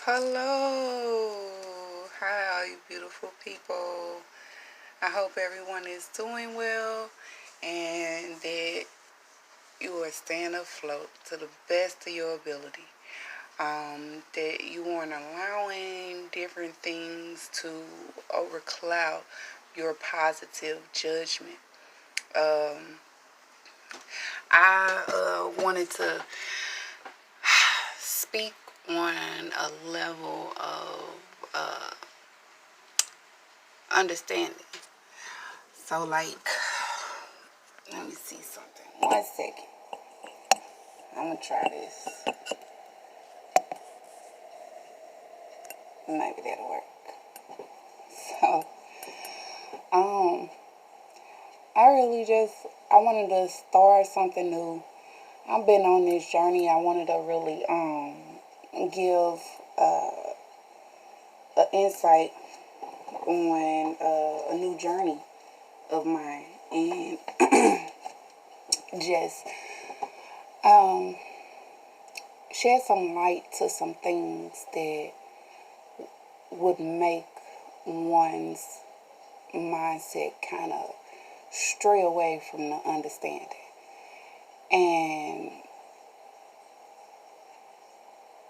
Hello. Hi, you beautiful people. I hope everyone is doing well and that you are staying afloat to the best of your ability. That you aren't allowing different things to overcloud your positive judgment. Um, I wanted to speak on a level of understanding. So, like, let me see something. 1 second. I'm gonna try this. Maybe that'll work. So, um, I wanted to start something new. I've been on this journey. I wanted to really give an insight on a new journey of mine and just um, shed some light to some things that would make one's mindset kind of stray away from the understanding. And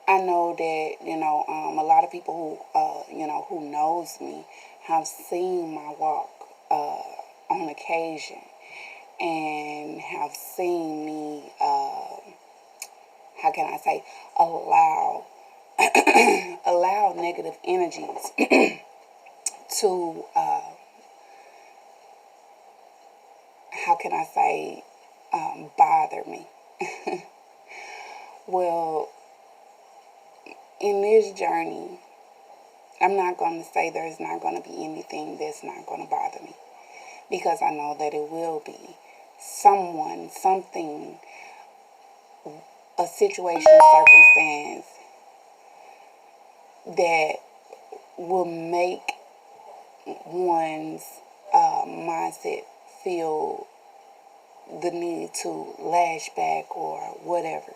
I know that, a lot of people who knows me have seen my walk on occasion and have seen me, how can I say, allow allow negative energies to, how can I say, bother me. Well, in this journey, I'm not going to say there's not going to be anything that's not going to bother me, because I know that it will be someone, something, a situation, circumstance that will make one's mindset feel the need to lash back or whatever.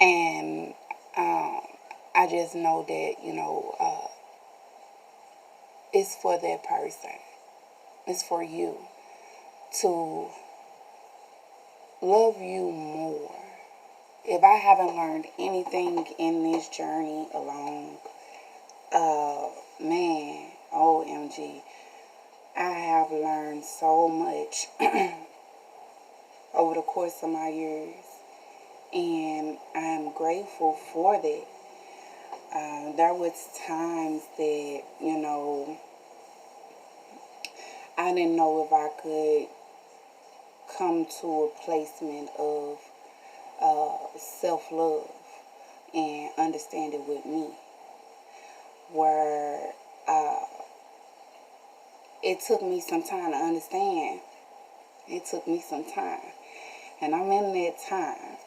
And I just know that, it's for that person. It's for you to love you more. If I haven't learned anything in this journey alone, man, OMG, I have learned so much over the course of my years, and I'm grateful for that. There was times that, I didn't know if I could come to a placement of self-love and understand it with me, where it took me some time to understand. It took me some time. And I'm in that time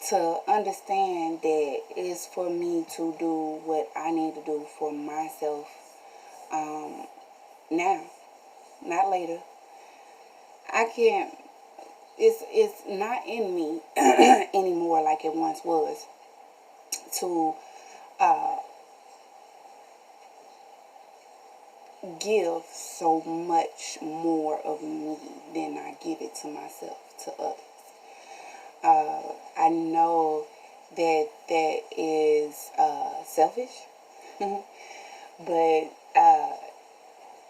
to understand that it's for me to do what I need to do for myself now, not later. I can't, it's not in me anymore like it once was to give so much more of me than I give it to myself, to others. I know that that is selfish, but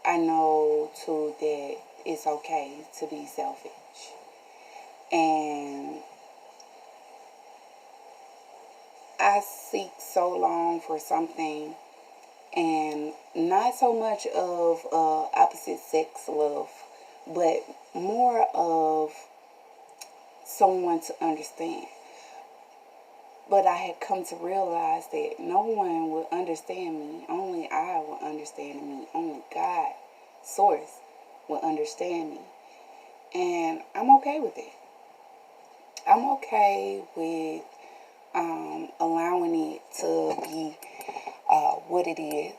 I know too that it's okay to be selfish. And I seek so long for something, and not so much of opposite sex love, but more of someone to understand. But I had come to realize that no one will understand me. Only I will understand me. Only God, Source, will understand me. And I'm okay with it. I'm okay with allowing it to be what it is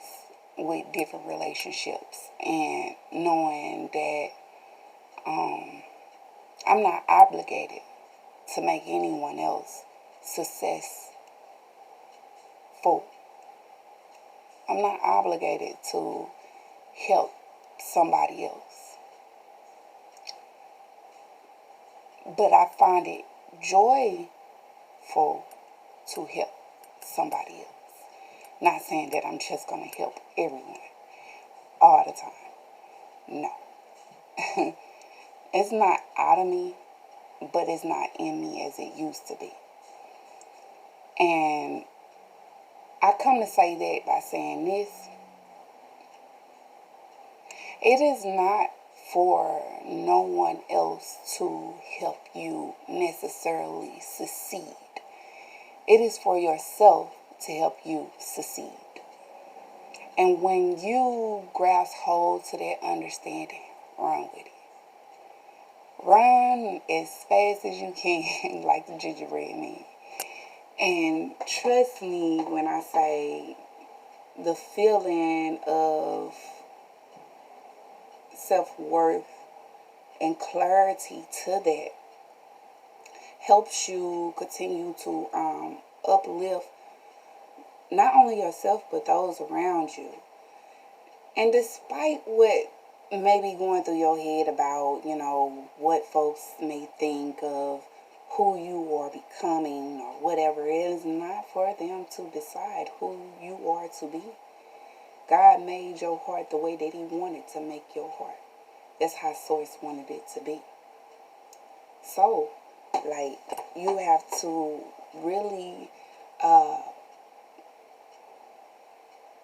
with different relationships, and knowing that I'm not obligated to make anyone else success for. I'm not obligated to help somebody else. But I find it joyful to help somebody else. Not saying that I'm just going to help everyone all the time. No. It's not out of me, but it's not in me as it used to be. And I come to say that by saying this. It is not for no one else to help you necessarily succeed. It is for yourself to help you succeed. And when you grasp hold to that understanding, run with it. Run as fast as you can, like the gingerbread man. And trust me when I say the feeling of self-worth and clarity to that helps you continue to uplift not only yourself but those around you. And despite what may be going through your head about, what folks may think of who you are becoming or whatever, it is not for them to decide who you are to be. God made your heart the way that He wanted to make your heart. That's how Source wanted it to be. So, you have to really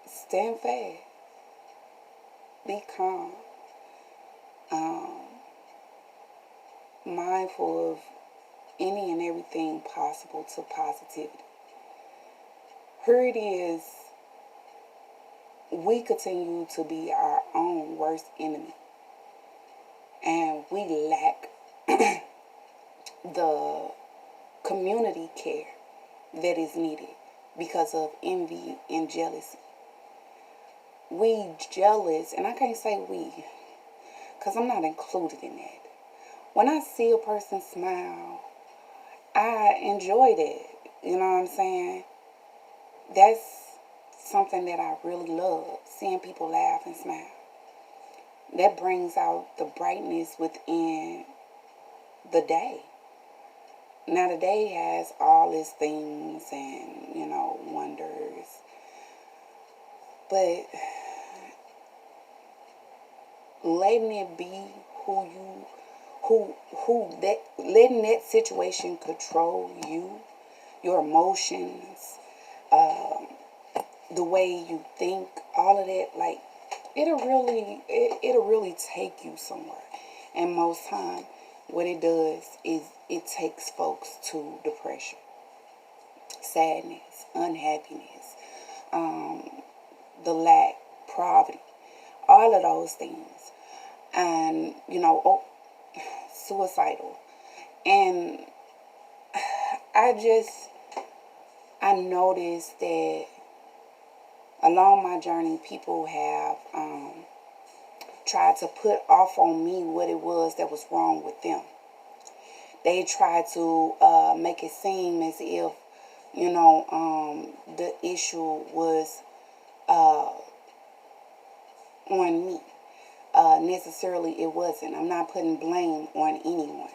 stand fast. Be calm. Mindful of any and everything possible to positivity. Here it is. We continue to be our own worst enemy. And we lack the community care that is needed because of envy and jealousy. We jealous, and I can't say we, because I'm not included in that. When I see a person smile, I enjoy that. You know what I'm saying? That's something that I really love, seeing people laugh and smile. That brings out the brightness within the day. Now the day has all its things and, wonders. But letting it be letting that situation control you, your emotions, the way you think, all of that, it'll really take you somewhere. And most time, what it does is it takes folks to depression, sadness, unhappiness, the lack, poverty, all of those things. And, suicidal. And I noticed that along my journey, people have tried to put off on me what it was that was wrong with them. They tried to make it seem as if, the issue was on me. Necessarily it wasn't. I'm not putting blame on anyone.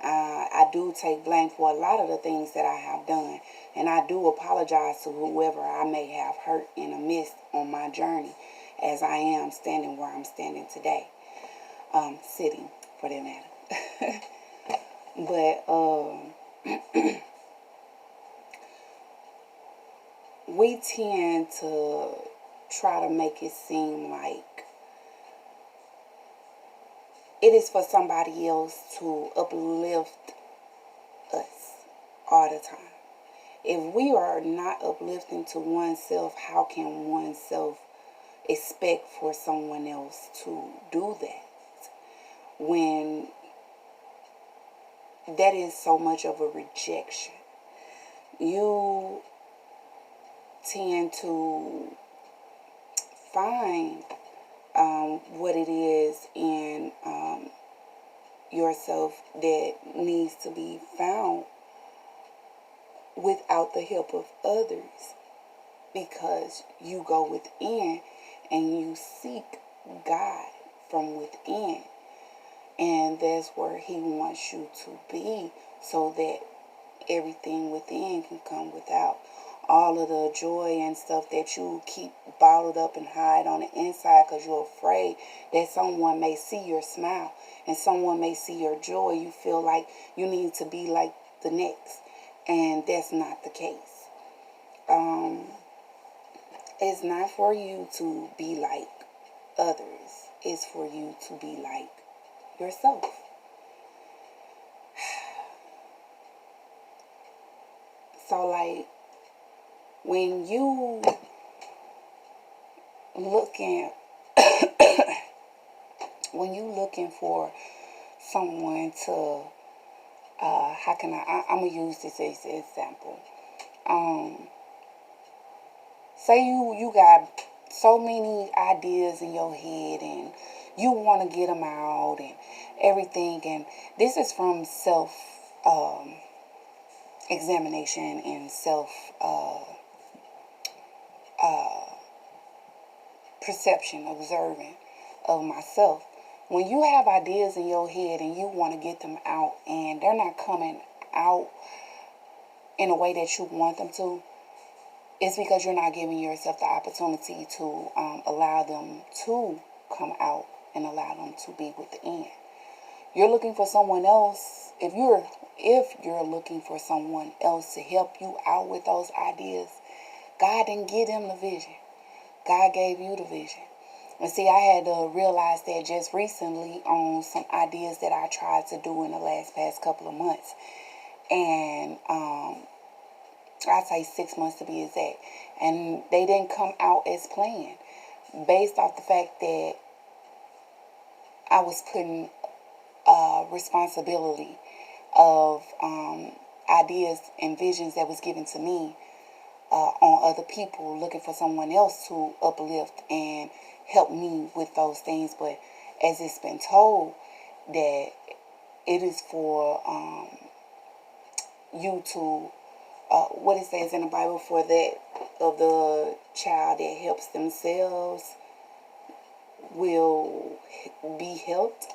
I do take blame for a lot of the things that I have done, and I do apologize to whoever I may have hurt in a mist on my journey, as I am standing where I'm standing today, sitting for that matter. But we tend to try to make it seem like it is for somebody else to uplift us all the time. If we are not uplifting to oneself, how can oneself expect for someone else to do that? When that is so much of a rejection. You tend to find what it is in yourself that needs to be found without the help of others. because you go within and you seek God from within. And that's where He wants you to be, so that everything within can come without. All of the joy and stuff that you keep bottled up and hide on the inside because you're afraid that someone may see your smile and someone may see your joy. You feel like you need to be like the next, and that's not the case. It's not for you to be like others. It's for you to be like yourself. So, like, when you looking when you looking for someone to how can I'm gonna use this as an example. Say you got so many ideas in your head and you want to get them out and everything, and this is from self examination and self perception, observing of myself. When you have ideas in your head and you want to get them out and they're not coming out in a way that you want them to, it's because you're not giving yourself the opportunity to allow them to come out and allow them to be within. You're looking for someone else. If you're looking for someone else to help you out with those ideas, God didn't give them the vision. God gave you the vision. And see, I had to realize that just recently on some ideas that I tried to do in the past couple of months. And I'd say 6 months to be exact. And they didn't come out as planned, based off the fact that I was putting responsibility of ideas and visions that was given to me on other people, looking for someone else to uplift and help me with those things. But as it's been told, that it is for you to what it says in the Bible, for that of the child that helps themselves will be helped.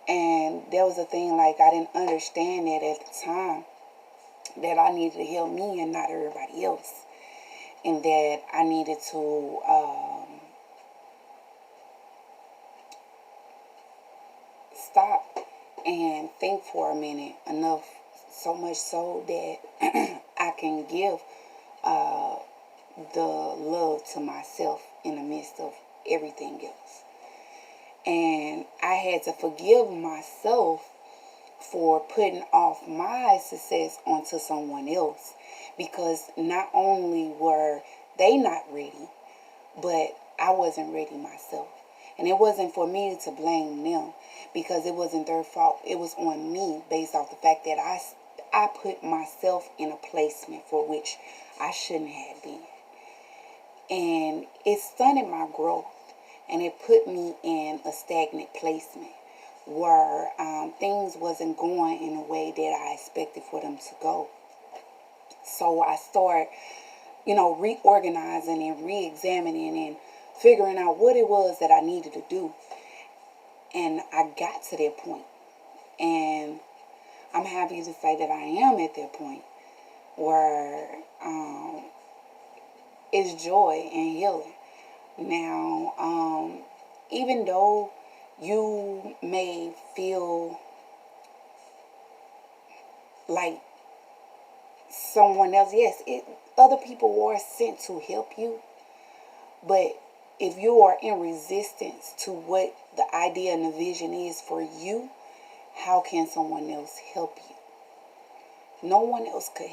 And there was a thing, like, I didn't understand that at the time, that I needed to help me and not everybody else, and that I needed to stop and think for a minute enough, so much so that I can give the love to myself in the midst of everything else. And I had to forgive myself for putting off my success onto someone else, because not only were they not ready, but I wasn't ready myself. And it wasn't for me to blame them, because it wasn't their fault. It was on me, based off the fact that I put myself in a placement for which I shouldn't have been. And it stunted my growth, and it put me in a stagnant placement where things wasn't going in a way that I expected for them to go. So I started, reorganizing and re-examining and figuring out what it was that I needed to do. And I got to that point. And I'm happy to say that I am at that point where it's joy and healing. Now, even though you may feel like someone else, yes, other people are sent to help you, but if you are in resistance to what the idea and the vision is for you, how can someone else help you? No one else could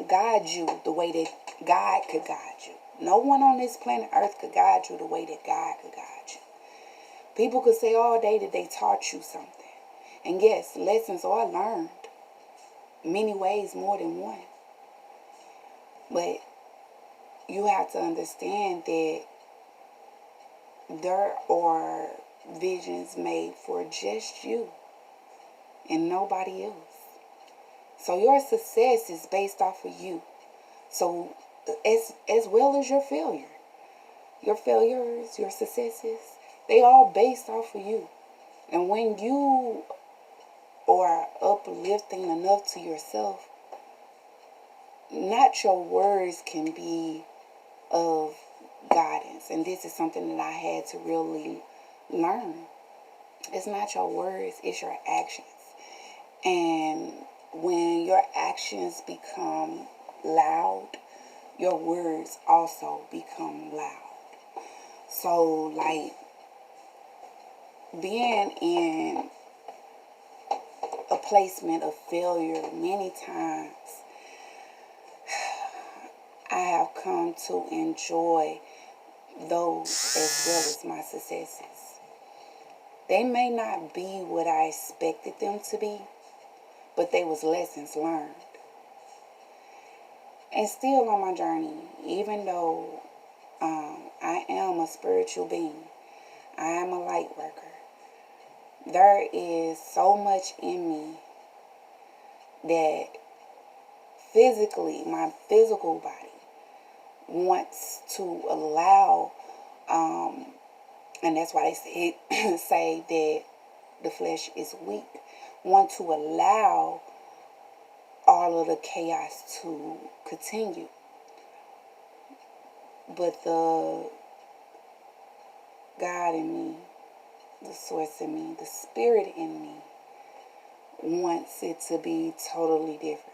guide you the way that God could guide you. No one on this planet Earth could guide you the way that God could guide you. People could say all day that they taught you something. And yes, lessons are learned many ways, more than one. But you have to understand that there are visions made for just you and nobody else. So your success is based off of you. So as well as your failure. Your failures, your successes, they all based off of you. And when you are uplifting enough to yourself, not your words can be of guidance. And this is something that I had to really learn. It's not your words, it's your actions. And when your actions become loud, your words also become loud. So, like, being in a placement of failure many times, I have come to enjoy those as well as my successes. They may not be what I expected them to be, but they was lessons learned. And still on my journey, even though I am a spiritual being, I am a light worker, there is so much in me that physically, my physical body wants to allow, and that's why they say that the flesh is weak, want to allow all of the chaos to continue. But the God in me, the source in me, the spirit in me wants it to be totally different.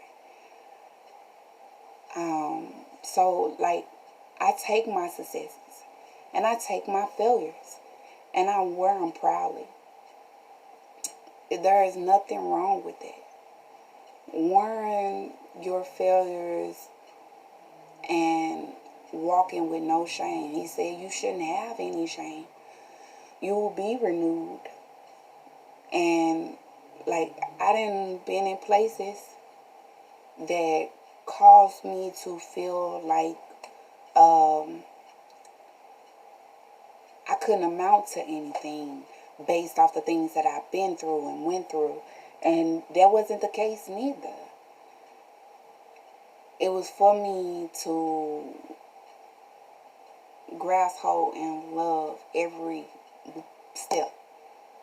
So, like, I take my successes and I take my failures and I wear them proudly. There is nothing wrong with that. Wearing your failures and walking with no shame. He said you shouldn't have any shame. You will be renewed. And, like, I done been in places that caused me to feel like I couldn't amount to anything based off the things that I've been through and went through. And that wasn't the case neither. It was for me to grasp hold and love every step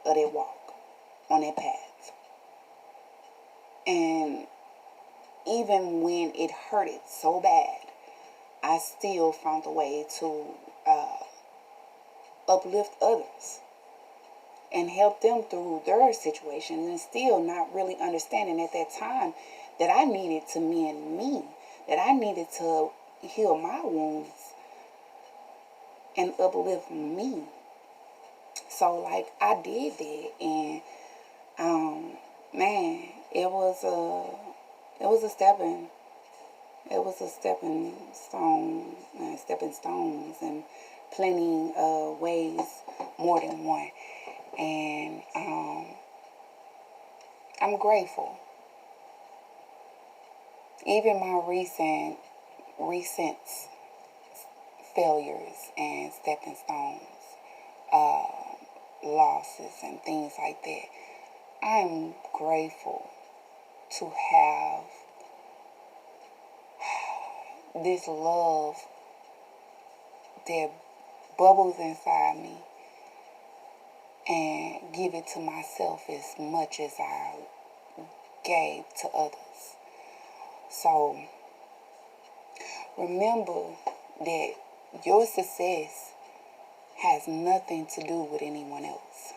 of that walk on that path. And even when it hurted so bad, I still found a way to uplift others and help them through their situations, and still not really understanding at that time that I needed to mend me, that I needed to heal my wounds and uplift me. So, like, I did that, and man, it was a stepping stone, stepping stones, and plenty of ways, more than one. And I'm grateful. Even my recent failures and stepping stones, losses and things like that, I'm grateful to have this love that bubbles inside me and give it to myself as much as I gave to others. So remember that your success has nothing to do with anyone else.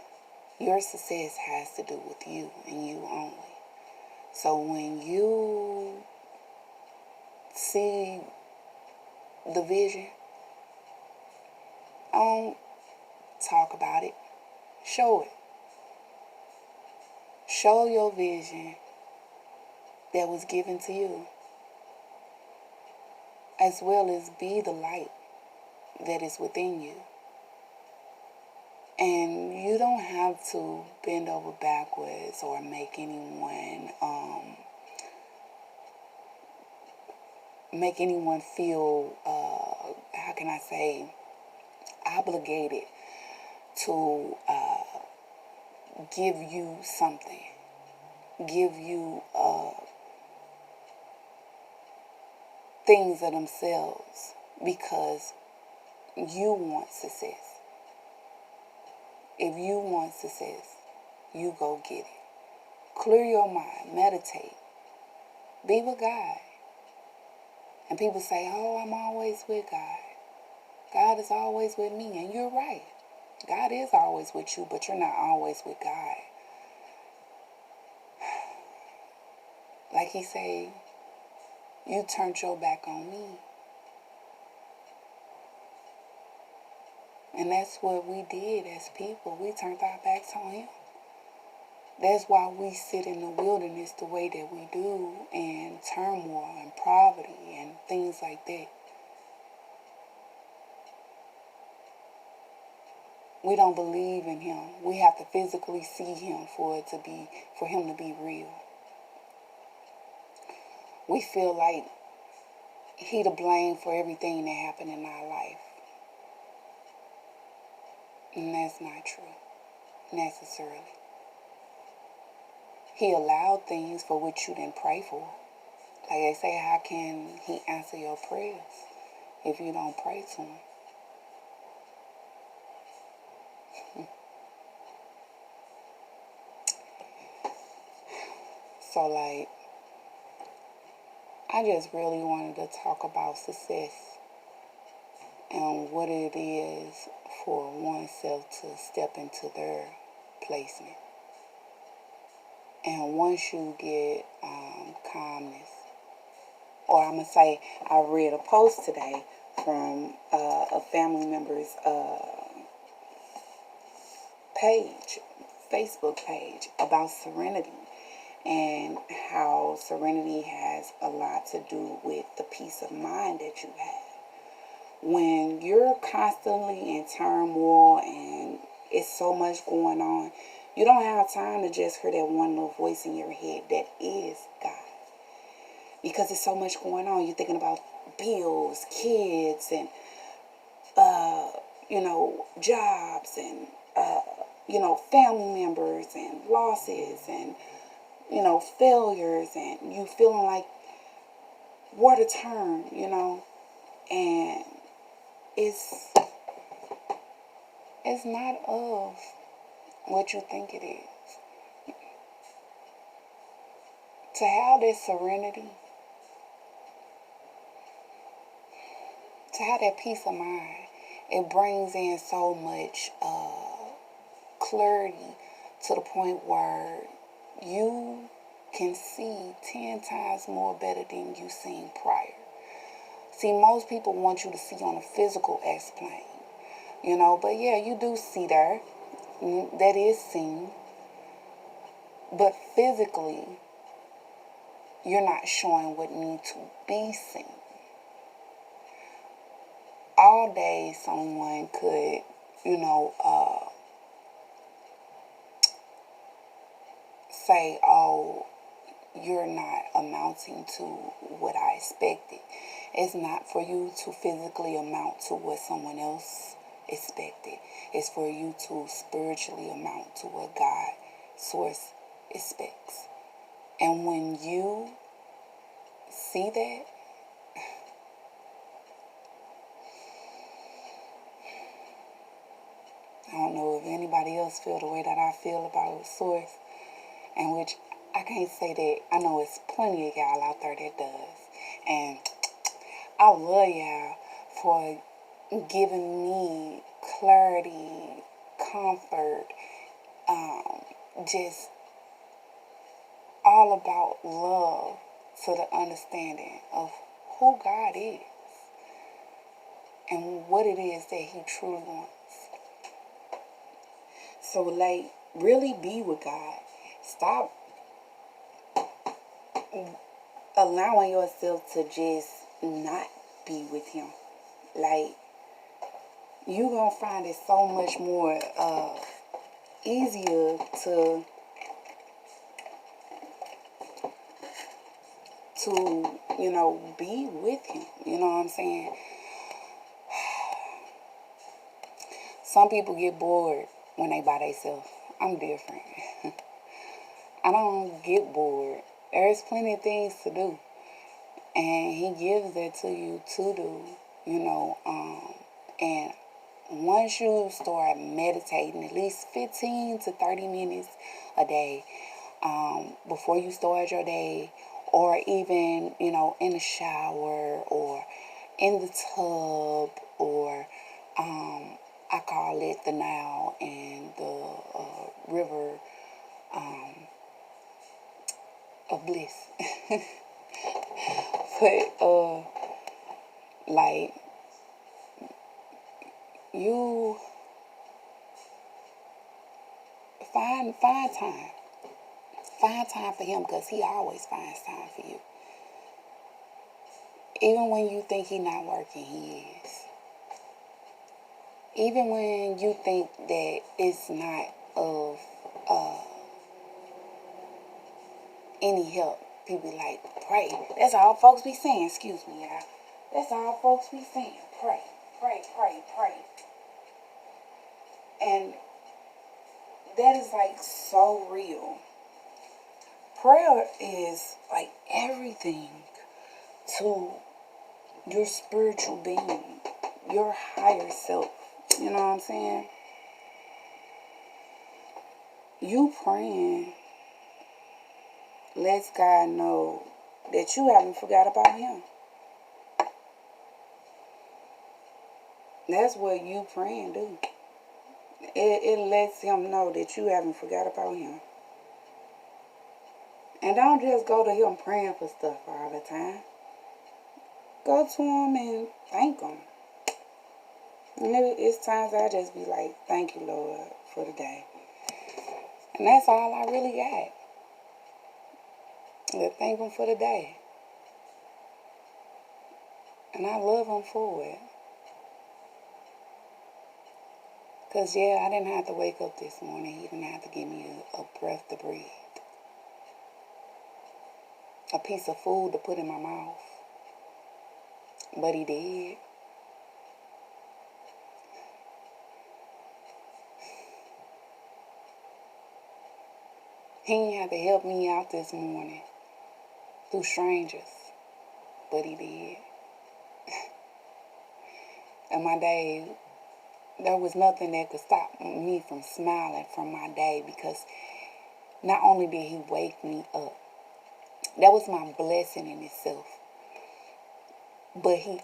Your success has to do with you and you only. So when you see the vision, don't talk about it. Show it. Show your vision that was given to you, as well as be the light that is within you. And you don't have to bend over backwards or make anyone feel, how can I say, obligated to give you something, give you things of themselves because you want success. If you want success, you go get it. Clear your mind, meditate, be with God. And people say, oh, I'm always with God. God is always with me. And you're right. God is always with you, but you're not always with God. Like he say, you turned your back on me. And that's what we did as people. We turned our backs on him. That's why we sit in the wilderness the way that we do, and turmoil and poverty and things like that. We don't believe in him. We have to physically see him for him to be real. We feel like he to blame for everything that happened in our life. And that's not true, necessarily. He allowed things for which you didn't pray for. Like they say, how can he answer your prayers if you don't pray to him? So, like, I just really wanted to talk about success and what it is for oneself to step into their placement. And once you get calmness, or I'm going to say, I read a post today from a family member's page, Facebook page, about serenity and how serenity has a lot to do with the peace of mind that you have. When you're constantly in turmoil and it's so much going on, you don't have time to just hear that one little voice in your head that is God. Because there's so much going on. You're thinking about bills, kids, and, jobs, and, family members, and losses, and, failures, and you feeling like where to turn, and it's not of what you think it is. To have that serenity, to have that peace of mind, it brings in so much clarity to the point where you can see 10 times more better than you seen prior. See, most people want you to see on a physical plane, but yeah, you do see there. That is seen. But physically, you're not showing what needs to be seen. All day, someone could, say, oh, you're not amounting to what I expected. It's not for you to physically amount to what someone else expected. It's for you to spiritually amount to what God, source, expects. And when you see that, I don't know if anybody else feel the way that I feel about source, and which I can't say that. I know it's plenty of y'all out there that does. And I love y'all for giving me clarity, comfort, just all about love to the understanding of who God is and what it is that he truly wants. So, like, really be with God. Stop allowing yourself to just not be with him. Like, you're going to find it so much more easier to be with him. You know what I'm saying? Some people get bored when they by themselves. I'm different. I don't get bored. There's plenty of things to do. And he gives that to you to do, you know. And once you start meditating at least 15 to 30 minutes a day, before you start your day, or even, you know, in the shower or in the tub, or I call it the Nile and the river of bliss. But like, you find time. Find time for him, because he always finds time for you. Even when you think he's not working, he is. Even when you think that it's not of any help, people be like, pray. That's all folks be saying. Excuse me, y'all. That's all folks be saying. Pray, pray, pray, pray. And that is like so real. Prayer is like everything to your spiritual being, your higher self. You know what I'm saying? You praying lets God know that you haven't forgot about him. That's what you praying do. It lets him know that you haven't forgot about him. And don't just go to him praying for stuff all the time. Go to him and thank him. And it's times I just be like, thank you, Lord, for the day. And that's all I really got. To thank him for the day. And I love him for it. Because, yeah, I didn't have to wake up this morning. He didn't have to give me a breath to breathe. A piece of food to put in my mouth. But he did. He didn't have to help me out this morning through strangers. But he did. And my day, there was nothing that could stop me from smiling from my day, because not only did he wake me up, that was my blessing in itself, but he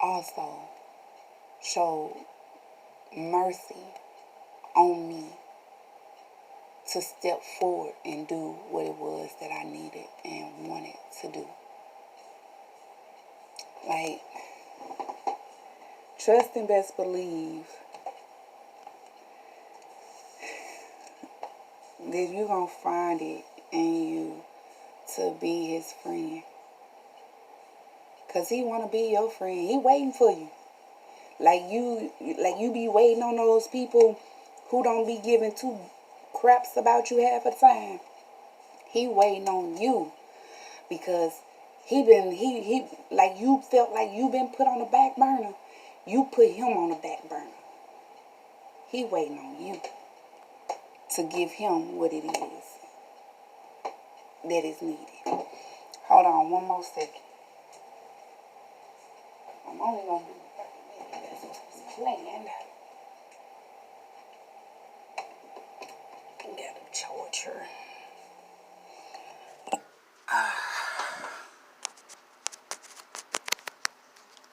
also showed mercy on me to step forward and do what it was that I needed and wanted to do. Like, trust and best believe that you're going to find it in you to be his friend. Because he want to be your friend. He waiting for you. Like you be waiting on those people who don't be giving two craps about you half the time. He waiting on you, because he like, you felt like you been put on the back burner. You put him on the back burner. He waiting on you to give him what it is that is needed. Hold on one more second. I'm only going to do 30 minutes. That's what's planned. Got a torture.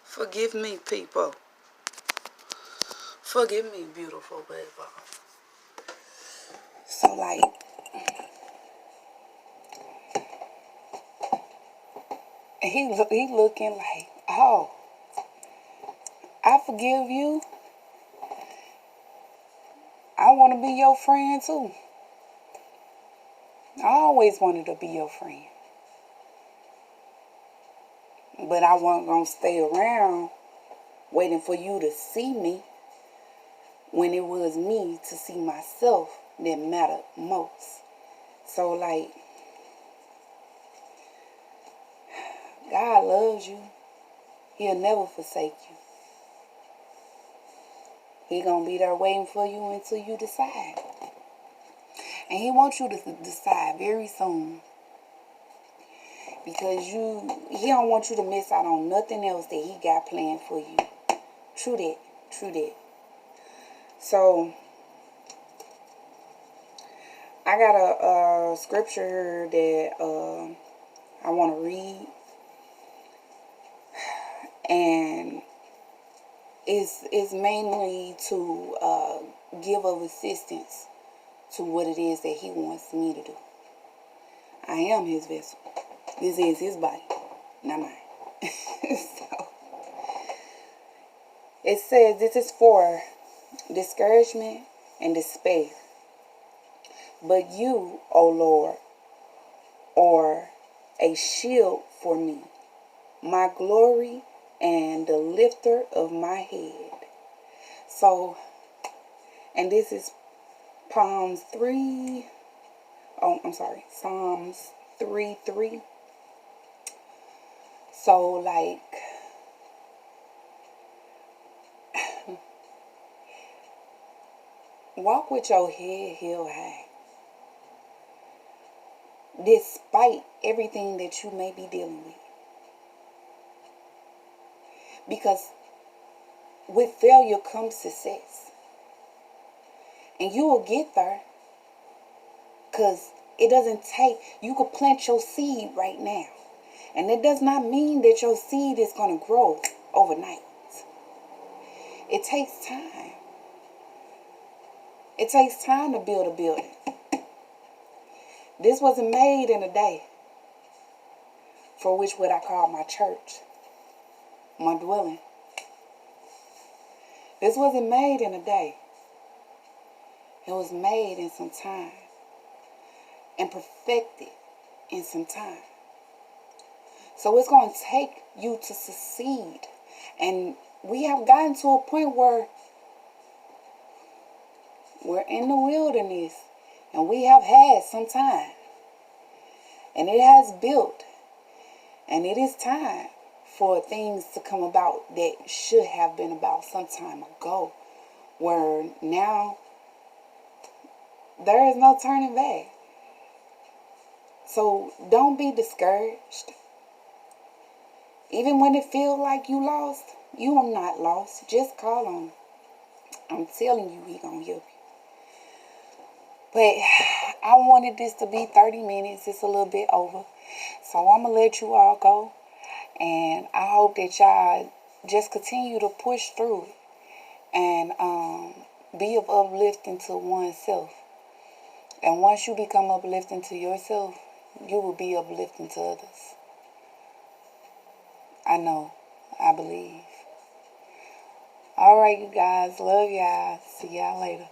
Forgive me, people. Forgive me, beautiful people. So, like, he looking like, oh, I forgive you. I want to be your friend too. I always wanted to be your friend. But I wasn't going to stay around waiting for you to see me, when it was me to see myself that mattered most. So, like, God loves you. He'll never forsake you. He gonna be there waiting for you until you decide. And he wants you to decide very soon. because he don't want you to miss out on nothing else that he got planned for you. True that. True that. So I got a scripture that I want to read, and it's mainly to give of assistance to what it is that he wants me to do. I am his vessel. This is his body, not mine. So it says this is for discouragement and despair. But you, O Lord, are a shield for me, my glory and the lifter of my head. So, and this is Psalms 3:3. So, like, walk with your head held high, despite everything that you may be dealing with. Because with failure comes success. And you will get there. Because it doesn't take, you could plant your seed right now. And it does not mean that your seed is going to grow overnight. It takes time. It takes time to build a building. This wasn't made in a day. For which what I call my church, my dwelling. This wasn't made in a day. It was made in some time and perfected in some time. So it's going to take you to succeed. And we have gotten to a point where we're in the wilderness and we have had some time. And it has built. And it is time for things to come about that should have been about some time ago. Where now there is no turning back. So don't be discouraged. Even when it feels like you lost, you are not lost. Just call on him. I'm telling you, he gonna help you. But I wanted this to be 30 minutes. It's a little bit over. So I'm going to let you all go. And I hope that y'all just continue to push through it. And be of uplifting to oneself. And once you become uplifting to yourself, you will be uplifting to others. I know. I believe. All right, you guys. Love y'all. See y'all later.